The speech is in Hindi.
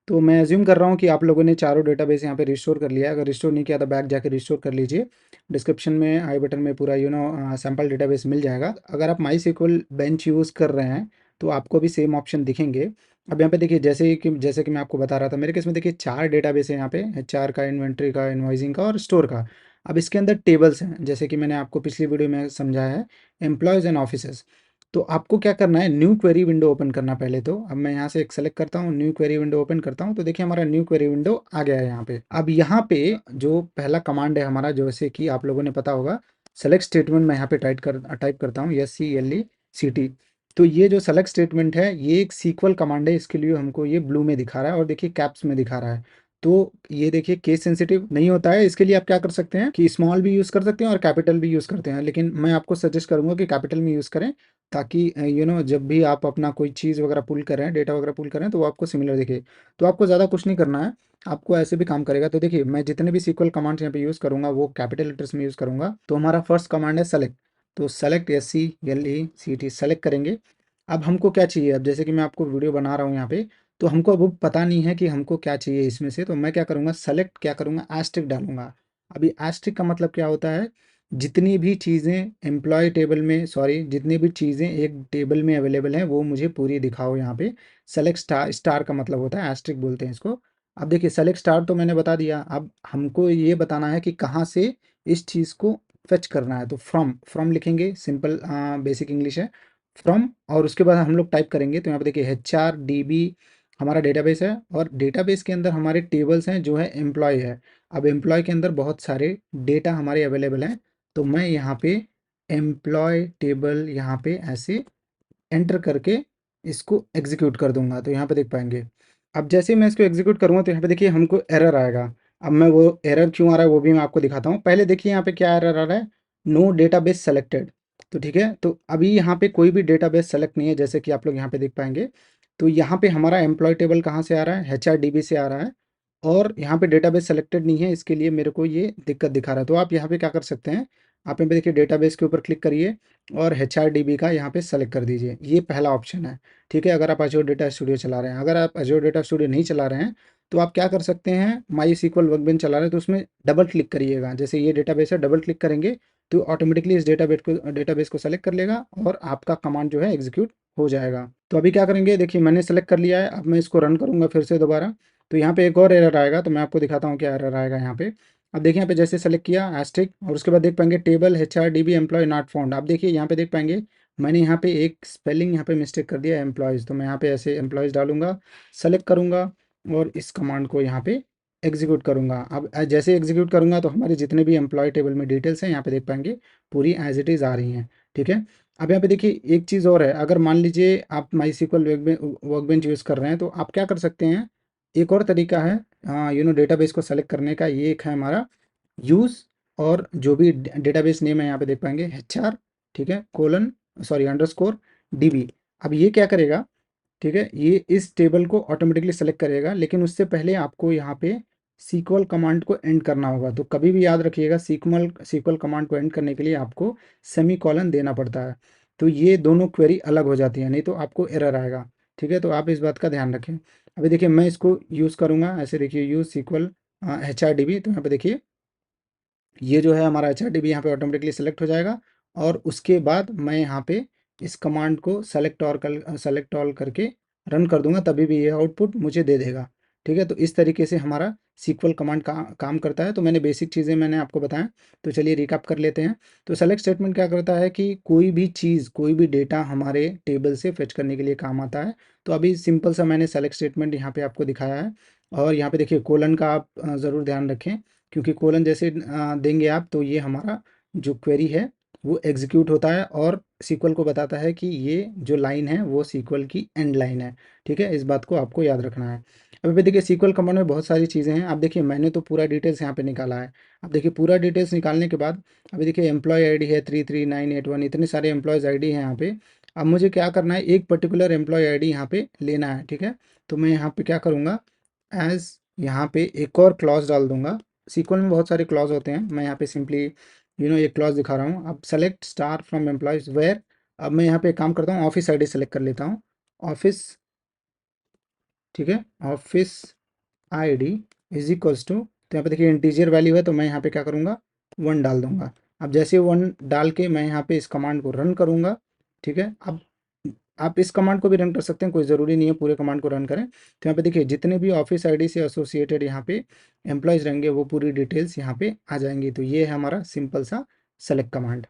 तो मैं अज्यूम कर रहा हूँ कि आप लोगों ने चारों डेटाबेस यहाँ पे रिस्टोर कर लिया है। अगर रिस्टोर नहीं किया तो बैक जाके रिस्टोर कर लीजिए। डिस्क्रिप्शन में आई बटन में पूरा सैम्पल डेटाबेस मिल जाएगा। अगर आप माई SQL बेंच यूज़ कर रहे हैं तो आपको भी सेम ऑप्शन दिखेंगे। अब यहाँ पे देखिए जैसे कि मैं आपको बता रहा था, मेरे केस में देखिए 4 डेटाबेस है यहाँ पे, HR का, इन्वेंट्री का, इनवॉइसिंग का और स्टोर का। अब इसके अंदर टेबल्स हैं, जैसे कि मैंने आपको पिछली वीडियो में समझाया है, एम्प्लॉयज़ एंड ऑफिसर्स। तो आपको क्या करना है, न्यू क्वेरी विंडो ओपन करना पहले तो। अब मैं यहाँ से एक सेलेक्ट करता हूँ, न्यू क्वेरी विंडो ओपन करता हूँ, तो देखिए हमारा न्यू क्वेरी विंडो आ गया है यहाँ पे। अब यहाँ पे जो पहला कमांड है हमारा, जैसे कि आप लोगों ने पता होगा, सेलेक्ट स्टेटमेंट, मैं यहाँ पे टाइप करता हूँ SCLECT। तो ये जो सेलेक्ट स्टेटमेंट है ये एक सीक्वल कमांड है, इसके लिए हमको ये ब्लू में दिखा रहा है और देखिए कैप्स में दिखा रहा है। तो ये देखिए केस सेंसिटिव नहीं होता है, इसके लिए आप क्या कर सकते हैं कि स्मॉल भी यूज़ कर सकते हैं और कैपिटल भी यूज़ करते हैं, लेकिन मैं आपको सजेस्ट करूंगा कि कैपिटल में यूज़ करें, ताकि जब भी आप अपना कोई चीज़ वगैरह पुल कर रहे हैं, डेटा वगैरह पुल कर रहे हैं, तो वो आपको सिमिलर दिखे। तो आपको ज़्यादा कुछ नहीं करना है, आपको ऐसे भी काम करेगा। तो देखिए मैं जितने भी सीक्वल कमांड्स यहाँ पे यूज़ करूँगा वो कैपिटल लेटर्स में यूज़ करूँगा। तो हमारा फर्स्ट कमांड है सेलेक्ट, तो सेलेक्ट SCLECT सेलेक्ट करेंगे। अब हमको क्या चाहिए, अब जैसे कि मैं आपको वीडियो बना रहा हूँ यहाँ पे, तो हमको अब पता नहीं है कि हमको क्या चाहिए इसमें से, तो मैं क्या करूँगा, सेलेक्ट क्या करूँगा, एस्ट्रिक डालूंगा। अभी एस्ट्रिक का मतलब क्या होता है, जितनी भी चीज़ें एम्प्लॉय टेबल में, सॉरी, जितनी भी चीज़ें एक टेबल में अवेलेबल हैं वो मुझे पूरी दिखाओ यहाँ पे। सेलेक्ट स्टार, स्टार का मतलब होता है एस्ट्रिक बोलते हैं इसको। अब देखिए सेलेक्ट स्टार तो मैंने बता दिया, अब हमको ये बताना है कि कहाँ से इस चीज़ को फेच करना है। तो फ्रॉम लिखेंगे, सिंपल बेसिक इंग्लिश है, फ्रॉम। और उसके बाद हम लोग टाइप करेंगे, तो यहाँ पे देखिए HRDB हमारा डेटाबेस है, और डेटाबेस के अंदर हमारे टेबल्स हैं जो है एम्प्लॉय है। अब एम्प्लॉय के अंदर बहुत सारे डेटा हमारे अवेलेबल हैं, तो मैं यहाँ पे एम्प्लॉय टेबल यहाँ पे ऐसे एंटर करके इसको एग्जीक्यूट कर दूंगा, तो यहाँ पे देख पाएंगे। अब जैसे ही मैं इसको एग्जीक्यूट करूँगा तो यहाँ पे देखिए हमको एरर आएगा। अब मैं वो एरर क्यों आ रहा है वो भी मैं आपको दिखाता हूँ। पहले देखिए यहाँ पे क्या एरर आ रहा है, नो डेटाबेस सेलेक्टेड। तो ठीक है, तो अभी यहाँ पे कोई भी डेटाबेस सेलेक्ट नहीं है, जैसे कि आप लोग यहाँ पे देख पाएंगे। तो यहाँ पे हमारा एम्प्लॉय टेबल कहाँ से आ रहा है, HRDB से आ रहा है, और यहाँ पे डेटाबेस सेलेक्टेड नहीं है, इसके लिए मेरे को ये दिक्कत दिखा रहा है। तो आप यहाँ पे क्या कर सकते हैं, आप यहाँ पे देखिए डेटाबेस के ऊपर क्लिक करिए और HRDB का यहाँ पे सेलेक्ट कर दीजिए, ये पहला ऑप्शन है। ठीक है, अगर आप अजोर डेटा स्टूडियो चला रहे हैं। अगर आप अजोर डेटा स्टूडियो नहीं चला रहे हैं तो आप क्या कर सकते हैं, माई SQL वर्कबेंच चला रहे हैं तो उसमें डबल क्लिक करिएगा। जैसे ये डेटाबेस है, डबल क्लिक करेंगे तो ऑटोमेटिकली इस डेटाबेस को सेलेक्ट कर लेगा और आपका कमांड जो है एग्जीक्यूट हो जाएगा। तो अभी क्या करेंगे, देखिए मैंने सेलेक्ट कर लिया है, अब मैं इसको रन करूंगा फिर से दोबारा। तो यहाँ पे एक और एरर आएगा, तो मैं आपको दिखाता हूँ क्या एरर आएगा यहाँ पे। अब देखिए यहाँ पे जैसे सेलेक्ट किया एस्ट्रिक, और उसके बाद देख पाएंगे table HRDB employ not found. आप देखिए यहाँ पे देख पाएंगे मैंने यहाँ पे एक स्पेलिंग यहाँ पे मिस्टेक कर दिया एम्प्लॉयज़, तो मैं यहाँ पे ऐसे एम्प्लॉयज़ डालूंगा, सेलेक्ट करूंगा और इस कमांड को यहाँ पे एग्जीक्यूट करूंगा। अब जैसे एग्जीक्यूट करूंगा तो हमारे जितने भी एम्प्लॉय टेबल में डिटेल्स हैं यहाँ पे देख पाएंगे पूरी एज इट इज़ आ रही हैं। ठीक है, अब यहाँ पे देखिए एक चीज़ और है, अगर मान लीजिए आप माई SQL वर्कबेंच यूज़ कर रहे हैं तो आप क्या कर सकते हैं, एक और तरीका है डेटाबेस को सेलेक्ट करने का। ये एक है हमारा यूज़, और जो भी डेटाबेस नेम है यहाँ पे देख पाएंगे HR, ठीक है, कोलन, सॉरी, _DB। अब ये क्या करेगा, ठीक है, ये इस टेबल को ऑटोमेटिकली सेलेक्ट करेगा, लेकिन उससे पहले आपको यहाँ पे सीक्वल कमांड को एंड करना होगा। तो कभी भी याद रखिएगा, सीक्वल कमांड को एंड करने के लिए आपको सेमी कॉलन देना पड़ता है। तो ये दोनों क्वेरी अलग हो जाती है, नहीं तो आपको एरर आएगा। ठीक है, तो आप इस बात का ध्यान रखें। अभी देखिए मैं इसको यूज़ करूँगा, ऐसे देखिए यूज़ SQL HRDB, तो यहाँ पे देखिए ये जो है हमारा HRDB यहाँ पे ऑटोमेटिकली सेलेक्ट हो जाएगा, और उसके बाद मैं यहाँ पे इस कमांड को सेलेक्ट ऑल करके रन कर दूंगा, तभी भी ये आउटपुट मुझे दे देगा। ठीक है, तो इस तरीके से हमारा सीक्वल कमांड काम करता है। तो मैंने बेसिक चीज़ें मैंने आपको बताया, तो चलिए रिकैप कर लेते हैं। तो सेलेक्ट स्टेटमेंट क्या करता है कि कोई भी चीज़, कोई भी डेटा हमारे टेबल से फेच करने के लिए काम आता है। तो अभी सिंपल सा मैंने सेलेक्ट स्टेटमेंट यहाँ पे आपको दिखाया है, और यहाँ पे देखिए कोलन का आप ज़रूर ध्यान रखें, क्योंकि कोलन जैसे देंगे आप तो ये हमारा जो क्वेरी है वो एग्जीक्यूट होता है और सीक्वल को बताता है कि ये जो लाइन है वो सीक्वल की एंड लाइन है। ठीक है, इस बात को आपको याद रखना है। अभी देखिए सीक्वल कमांड में बहुत सारी चीज़ें हैं। अब देखिए मैंने तो पूरा डिटेल्स यहाँ पे निकाला है। अब देखिए पूरा डिटेल्स निकालने के बाद अभी देखिए एम्प्लॉय आईडी है 33981, इतने सारे एम्प्लॉयज़ आईडी हैं यहाँ पे। अब मुझे क्या करना है, एक पर्टिकुलर एम्प्लॉय आईडी यहाँ पे लेना है। ठीक है, तो मैं यहाँ पे क्या करूँगा, एज यहाँ पे एक और क्लॉज डाल दूंगा। सीक्वल में बहुत सारे क्लॉज होते हैं, मैं यहाँ पे सिंपली एक क्लॉज दिखा रहा हूँ। अब select star from employees where, अब मैं यहाँ पे एक काम करता हूँ, ऑफिस आईडी सेलेक्ट कर लेता हूँ, ऑफिस। ठीक है, office ID is equals to, तो यहाँ पे देखिए इंटीजर वैल्यू है तो मैं यहाँ पे क्या करूँगा 1 डाल दूंगा। अब जैसे 1 डाल के मैं यहाँ पे इस कमांड को रन करूँगा, ठीक है। अब आप इस कमांड को भी रन कर सकते हैं, कोई ज़रूरी नहीं है पूरे कमांड को रन करें। तो यहाँ पे देखिए जितने भी ऑफिस आईडी से एसोसिएटेड यहाँ पे एम्प्लॉयज़ रहेंगे वो पूरी डिटेल्स यहाँ पे आ जाएंगी। तो ये है हमारा सिंपल सा सेलेक्ट कमांड।